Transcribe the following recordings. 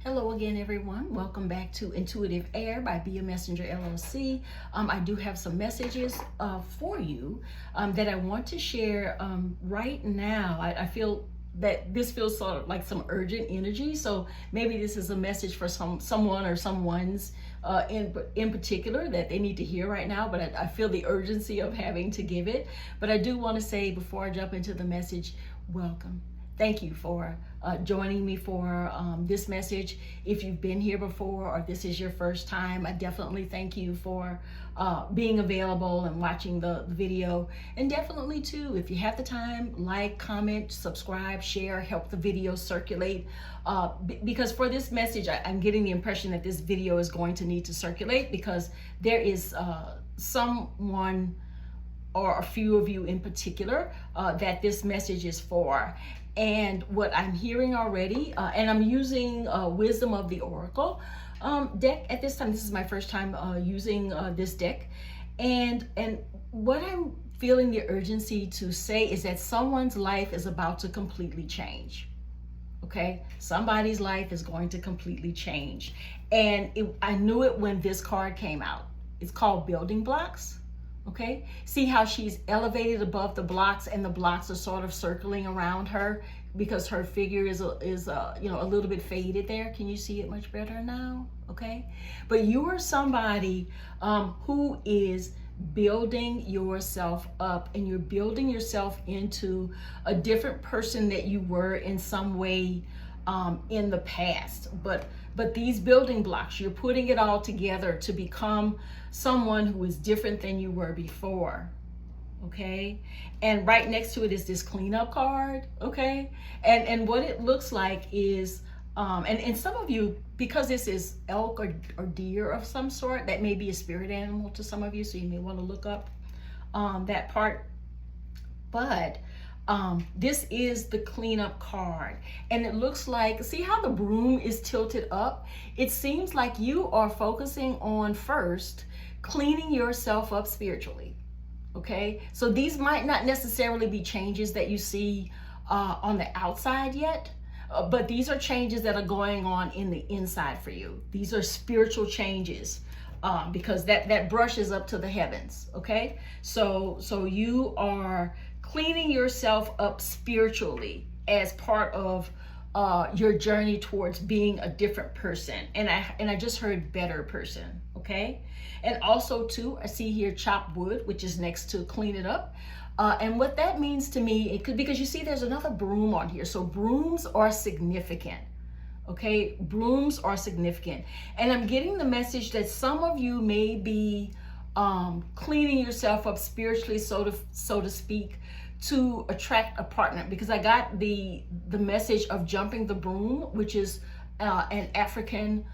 Hello again, everyone. Welcome back to Intuitive Air by Be a Messenger LLC. I do have some messages for you that I want to share right now. I feel that this feels sort of like some urgent energy, so maybe this is a message for someone or someone's in particular that they need to hear right now. But I feel the urgency of having to give it. But I do want to say before I jump into the message, welcome. Thank you for joining me for this message. If you've been here before or this is your first time, I definitely thank you for being available and watching the video. And definitely too, if you have the time, like, comment, subscribe, share, help the video circulate. Because for this message, I'm getting the impression that this video is going to need to circulate because there is someone or a few of you in particular that this message is for. And what I'm hearing already, and I'm using Wisdom of the Oracle deck at this time. This is my first time using this deck. And what I'm feeling the urgency to say is that someone's life is about to completely change. Okay? Somebody's life is going to completely change. And I knew it when this card came out. It's called Building Blocks. Okay, see how she's elevated above the blocks and the blocks are sort of circling around her because her figure is a little bit faded there. Can you see it much better now? Okay, but you are somebody who is building yourself up, and you're building yourself into a different person that you were in some way in the past. But these building blocks, you're putting it all together to become someone who is different than you were before. Okay, and right next to it is this cleanup card. Okay, and what it looks like is and some of you, because this is elk or deer of some sort, that may be a spirit animal to some of you, so you may want to look up that part. But this is the cleanup card, and it looks like, see how the broom is tilted up? It seems like you are focusing on first cleaning yourself up spiritually. Okay, so these might not necessarily be changes that you see on the outside yet, but these are changes that are going on in the inside for you. These are spiritual changes because that brushes up to the heavens. Okay, so you are cleaning yourself up spiritually as part of your journey towards being a different person. And I just heard better person. Okay, and also too, I see here chopped wood, which is next to clean it up. And what that means to me, it could, because you see there's another broom on here. So brooms are significant. Okay, brooms are significant. And I'm getting the message that some of you may be cleaning yourself up spiritually, so to speak, to attract a partner, because I got the message of jumping the broom, which is an African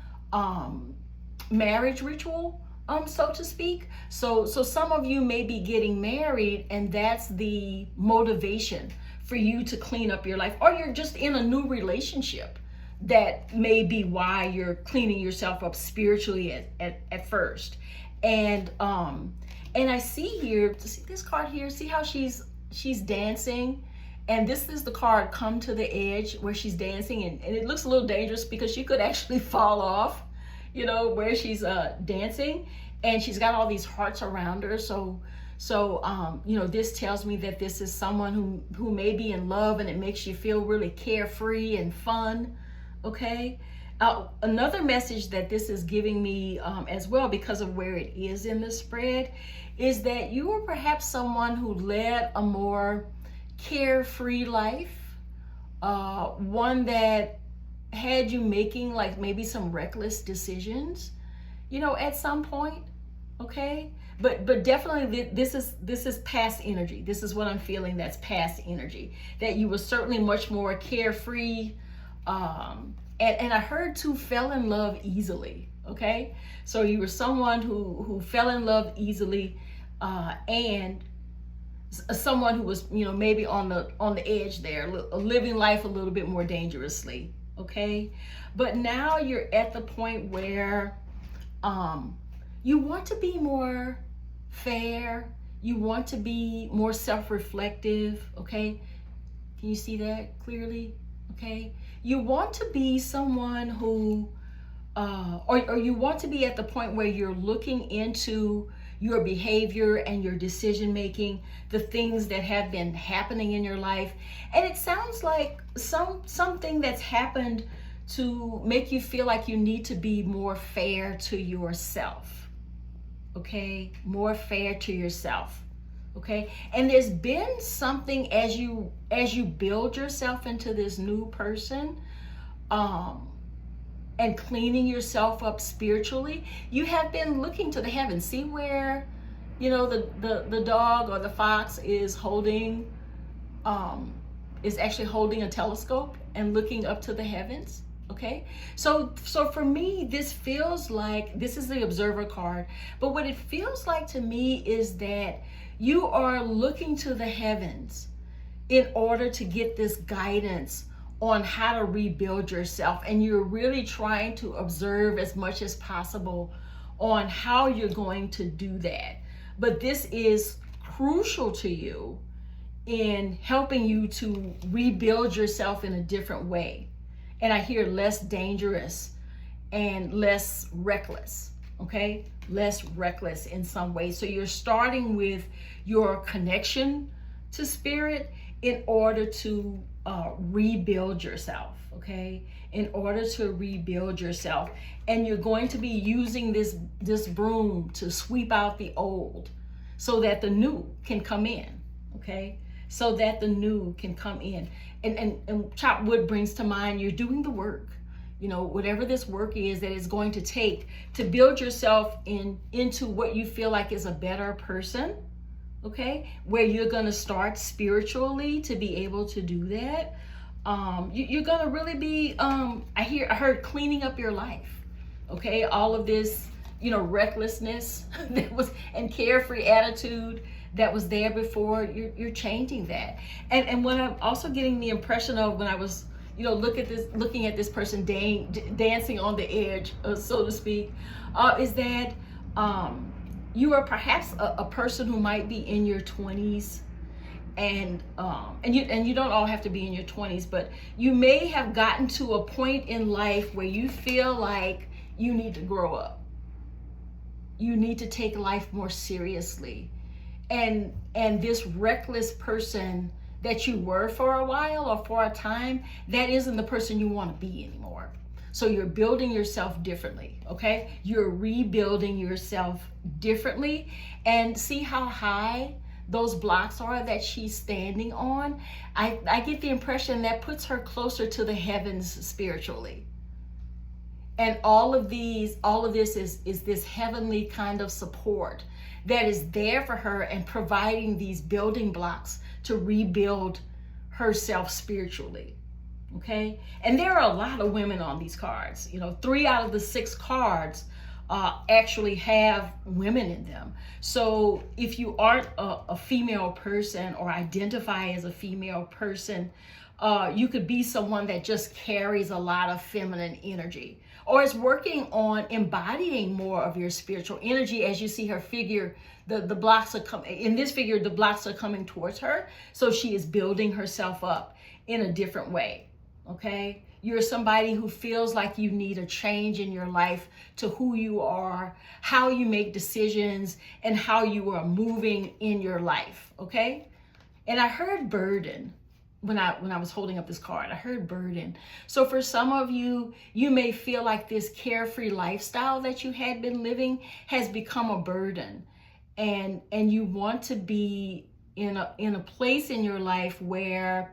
marriage ritual, so to speak. So some of you may be getting married, and that's the motivation for you to clean up your life, or you're just in a new relationship. That may be why you're cleaning yourself up spiritually at first. And I see here, see this card here, see how she's dancing, and this is the card Come to the Edge, where she's dancing, and it looks a little dangerous because she could actually fall off, where she's dancing, and she's got all these hearts around her. So this tells me that this is someone who may be in love, and it makes you feel really carefree and fun. Okay, another message that this is giving me as well, because of where it is in the spread, is that you are perhaps someone who led a more carefree life, one that had you making like maybe some reckless decisions, at some point. Okay, but definitely this is past energy. This is what I'm feeling. That's past energy. That you were certainly much more carefree. And I heard too, fell in love easily. Okay, so you were someone who fell in love easily, and someone who was maybe on the edge there, living life a little bit more dangerously. Okay, but now you're at the point where you want to be more fair. You want to be more self-reflective. Okay, can you see that clearly? Okay, you want to be someone who, or you want to be at the point where you're looking into your behavior and your decision making, the things that have been happening in your life. And it sounds like something that's happened to make you feel like you need to be more fair to yourself. Okay? More fair to yourself. Okay? And there's been something as you build yourself into this new person, and cleaning yourself up spiritually, you have been looking to the heavens. See where, the dog or the fox is holding, is actually holding a telescope and looking up to the heavens. Okay, so for me, this feels like, this is the observer card, but what it feels like to me is that you are looking to the heavens in order to get this guidance on how to rebuild yourself, and you're really trying to observe as much as possible on how you're going to do that. But this is crucial to you in helping you to rebuild yourself in a different way. And I hear less dangerous and less reckless, okay? Less reckless in some ways. So you're starting with your connection to spirit in order to rebuild yourself, okay? In order to rebuild yourself. And you're going to be using this broom to sweep out the old so that the new can come in, okay? So that the new can come in. And chopped wood brings to mind, you're doing the work. Whatever this work is that is going to take to build yourself into what you feel like is a better person, okay? Where you're going to start spiritually to be able to do that. You're going to really be, I heard cleaning up your life, okay? All of this, recklessness that was, and carefree attitude that was there before, you're changing that. And what I'm also getting the impression of when I was, looking at this person dancing on the edge, so to speak, is that you are perhaps a person who might be in your 20s, and you don't all have to be in your 20s, but you may have gotten to a point in life where you feel like you need to grow up. You need to take life more seriously. And this reckless person that you were for a while or for a time, that isn't the person you want to be anymore. So you're building yourself differently, okay? You're rebuilding yourself differently. And see how high those blocks are that she's standing on? I get the impression that puts her closer to the heavens spiritually. And all of this is this heavenly kind of support that is there for her and providing these building blocks to rebuild herself spiritually. Okay? And there are a lot of women on these cards. 3 out of the 6 cards actually have women in them. So if you aren't a female person or identify as a female person, you could be someone that just carries a lot of feminine energy, or is working on embodying more of your spiritual energy. As you see her figure, the blocks are coming in this figure, the blocks are coming towards her. So she is building herself up in a different way. Okay? You're somebody who feels like you need a change in your life to who you are, how you make decisions, and how you are moving in your life. Okay? And I heard burden. When I was holding up this card, I heard burden. So for some of you, you may feel like this carefree lifestyle that you had been living has become a burden, and you want to be in a place in your life where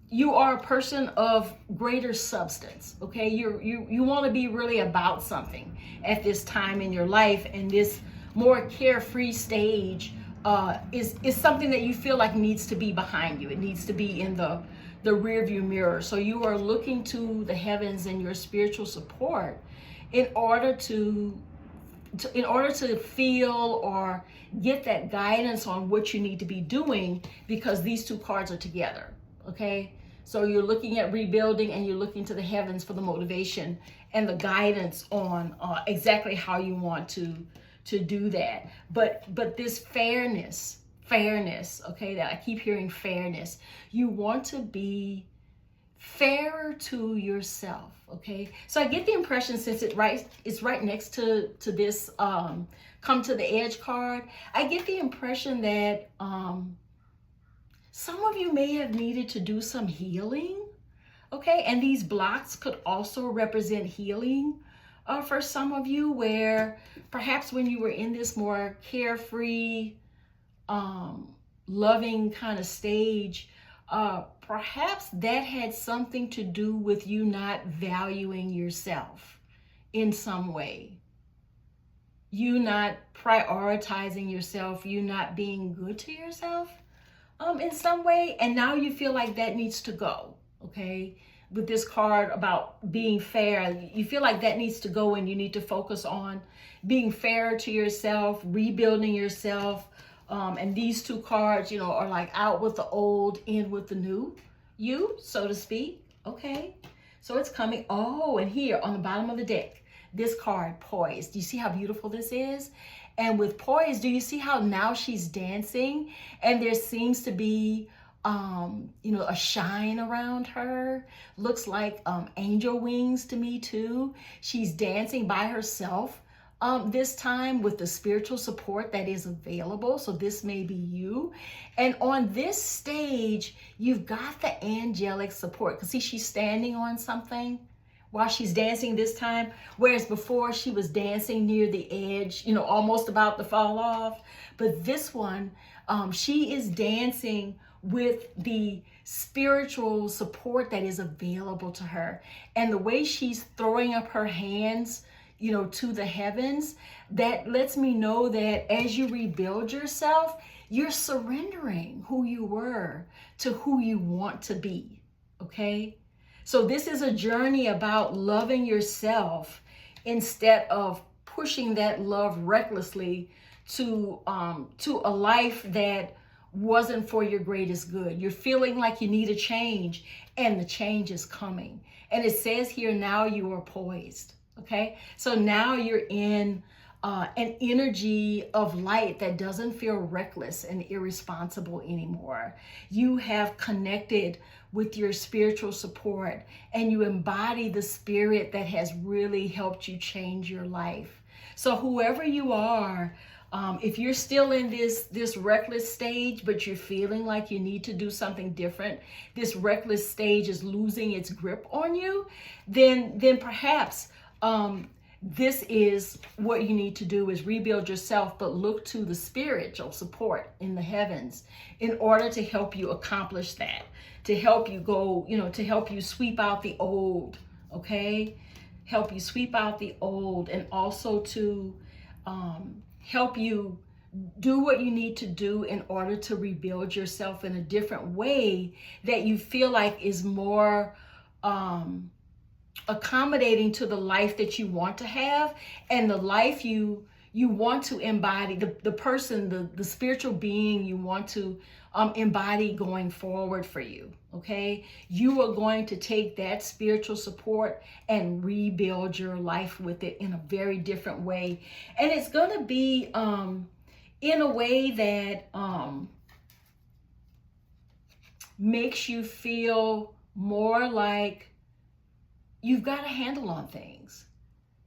you are a person of greater substance. Okay, you want to be really about something at this time in your life, and this more carefree stage is something that you feel like needs to be behind you. It needs to be in the rearview mirror. So you are looking to the heavens and your spiritual support in order to feel or get that guidance on what you need to be doing, because these 2 cards are together. Okay, so you're looking at rebuilding, and you're looking to the heavens for the motivation and the guidance on exactly how you want to do that. But this fairness, okay, that I keep hearing fairness. You want to be fairer to yourself. Okay, so I get the impression, since it's right next to this come to the edge card, I get the impression that some of you may have needed to do some healing. Okay, and these blocks could also represent healing for some of you, where perhaps when you were in this more carefree, loving kind of stage, perhaps that had something to do with you not valuing yourself in some way. You not prioritizing yourself, you not being good to yourself in some way. And now you feel like that needs to go, okay? With this card about being fair, you feel like that needs to go, and you need to focus on being fair to yourself, rebuilding yourself. And these two cards, you know, are like out with the old, in with the new, you, so to speak. Okay, so it's coming. Oh, and here on the bottom of the deck, this card, poised. Do you see how beautiful this is? And with poised, do you see how now she's dancing, and there seems to be you know, a shine around her. Looks like angel wings to me too. She's dancing by herself this time, with the spiritual support that is available. So this may be you. And on this stage, you've got the angelic support. Because see, she's standing on something while she's dancing this time, whereas before she was dancing near the edge, you know, almost about to fall off. But this one, she is dancing with the spiritual support that is available to her. And the way she's throwing up her hands, you know, to the heavens, that lets me know that as you rebuild yourself, you're surrendering who you were to who you want to be. Okay? So this is a journey about loving yourself instead of pushing that love recklessly to a life that wasn't for your greatest good. You're feeling like you need a change, and the change is coming. And it says here, now you are poised. Okay, so now you're in an energy of light that doesn't feel reckless and irresponsible anymore. You have connected with your spiritual support, and you embody the spirit that has really helped you change your life. So whoever you are, if you're still in this reckless stage, but you're feeling like you need to do something different, this reckless stage is losing its grip on you, then perhaps this is what you need to do, is rebuild yourself, but look to the spiritual support in the heavens in order to help you accomplish that, to help you go, you know, to help you sweep out the old, okay? Help you sweep out the old, and also to help you do what you need to do in order to rebuild yourself in a different way that you feel like is more accommodating to the life that you want to have, and the life you want to embody, the person, the spiritual being you want to embody going forward for you. Okay, you are going to take that spiritual support and rebuild your life with it in a very different way, and it's going to be in a way that makes you feel more like you've got a handle on things,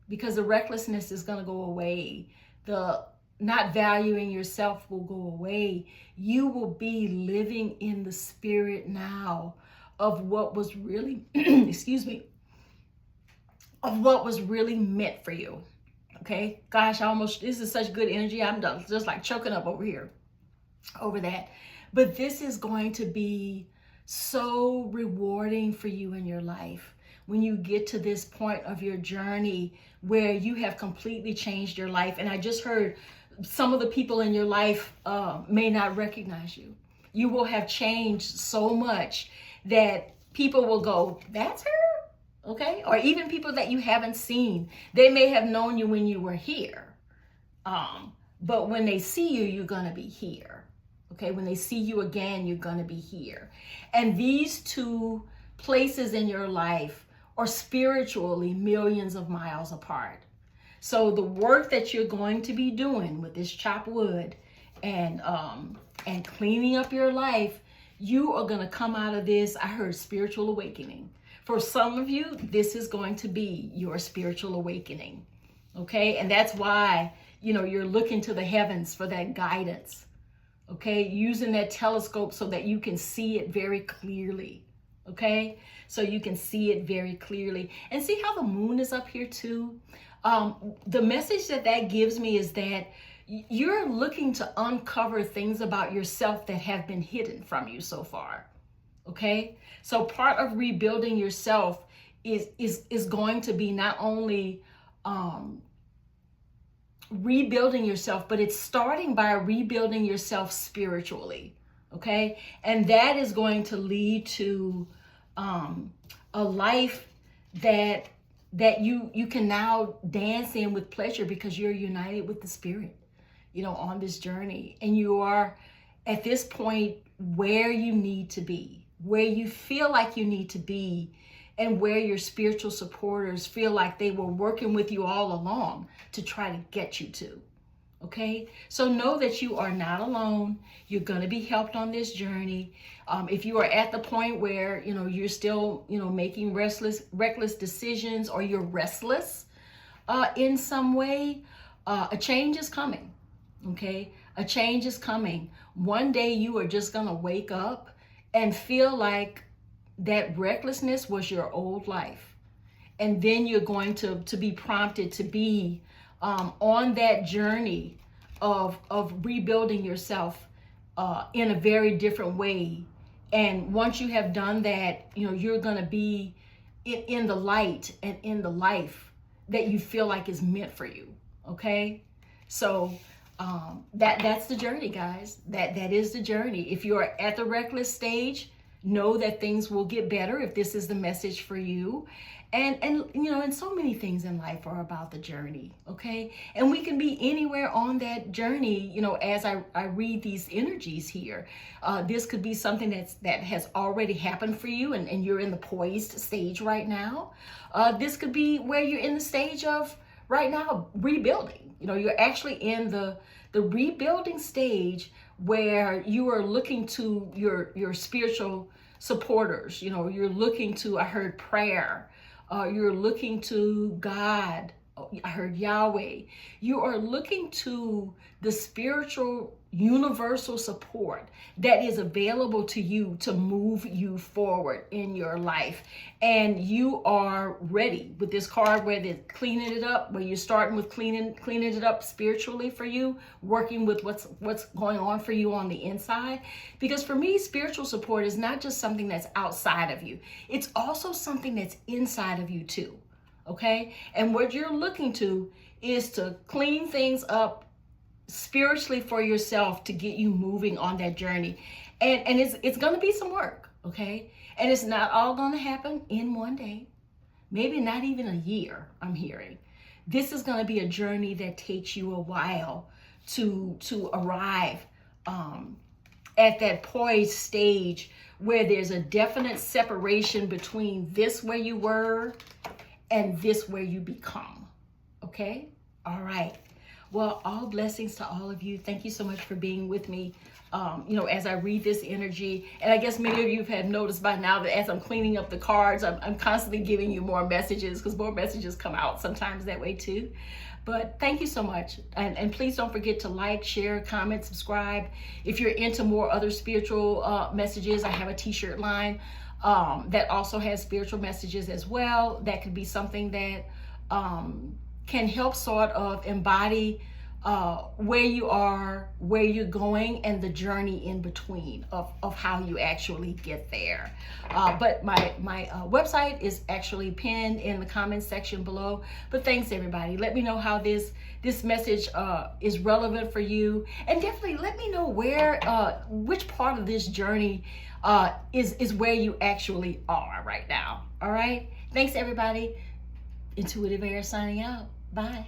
because the recklessness is going to go away. The not valuing yourself will go away. You will be living in the spirit now of what was really, excuse me, of what was really meant for you. Okay, gosh, this is such good energy. I'm done, just like choking up over here over that. But this is going to be so rewarding for you in your life when you get to this point of your journey where you have completely changed your life. And I just heard some of the people in your life may not recognize you. You will have changed so much that people will go, that's her? Okay? Or even people that you haven't seen, they may have known you when you were here. But when they see you, you're going to be here. Okay? When they see you again, you're going to be here. And these two places in your life are spiritually millions of miles apart. So the work that you're going to be doing with this chopped wood and cleaning up your life, You are going to come out of this. I heard spiritual awakening. For some of you, this is going to be your spiritual awakening. Okay. And that's why, you're looking to the heavens for that guidance. Okay. Using that telescope so that you can see it very clearly. Okay. So you can see it very clearly, and see how the moon is up here too. The message that gives me is that you're looking to uncover things about yourself that have been hidden from you so far. Okay. So part of rebuilding yourself is going to be not only, rebuilding yourself, but it's starting by rebuilding yourself spiritually. Okay. And that is going to lead to, a life that you can now dance in with pleasure, because you're united with the Spirit, on this journey. And you are at this point where you need to be, where you feel like you need to be, and where your spiritual supporters feel like they were working with you all along to try to get you to. Okay, so know that you are not alone. You're going to be helped on this journey. If you are at the point where, you're still, making reckless decisions, or you're restless in some way, a change is coming. Okay, a change is coming. One day you are just going to wake up and feel like that recklessness was your old life. And then you're going to be prompted to be on that journey of rebuilding yourself in a very different way. And once you have done that, you're going to be in the light and in the life that you feel like is meant for you. Okay, so that's the journey, guys. That is the journey. If you're at the reckless stage, know that things will get better if this is the message for you. And so many things in life are about the journey. Okay, and we can be anywhere on that journey. As I read these energies here, this could be something that has already happened for you, and you're in the poised stage right now. This could be where you're in the stage of right now rebuilding. You're actually in the rebuilding stage, where you are looking to your spiritual supporters. You're looking to, I heard prayer. You're looking to God. I heard Yahweh. You are looking to the spiritual universal support that is available to you to move you forward in your life. And you are ready with this card, where they're cleaning it up, where you're starting with cleaning it up spiritually for you, working with what's going on for you on the inside. Because for me, spiritual support is not just something that's outside of you. It's also something that's inside of you too. Okay? And what you're looking to is to clean things up spiritually for yourself, to get you moving on that journey. And it's going to be some work. Okay? And it's not all going to happen in one day, maybe not even a year. I'm hearing this is going to be a journey that takes you a while to arrive at that poised stage, where there's a definite separation between this where you were and this where you become. Okay? All right. Well, all blessings to all of you. Thank you so much for being with me, as I read this energy. And I guess many of you have noticed by now that as I'm cleaning up the cards, I'm constantly giving you more messages, because more messages come out sometimes that way too. But thank you so much. And please don't forget to like, share, comment, subscribe. If you're into more other spiritual messages, I have a t-shirt line that also has spiritual messages as well. That could be something that can help sort of embody where you are, where you're going, and the journey in between of how you actually get there. But my website is actually pinned in the comments section below. But thanks everybody. Let me know how this message is relevant for you, and definitely let me know where which part of this journey is where you actually are right now. All right. Thanks everybody. Intuitive Air signing out. Bye.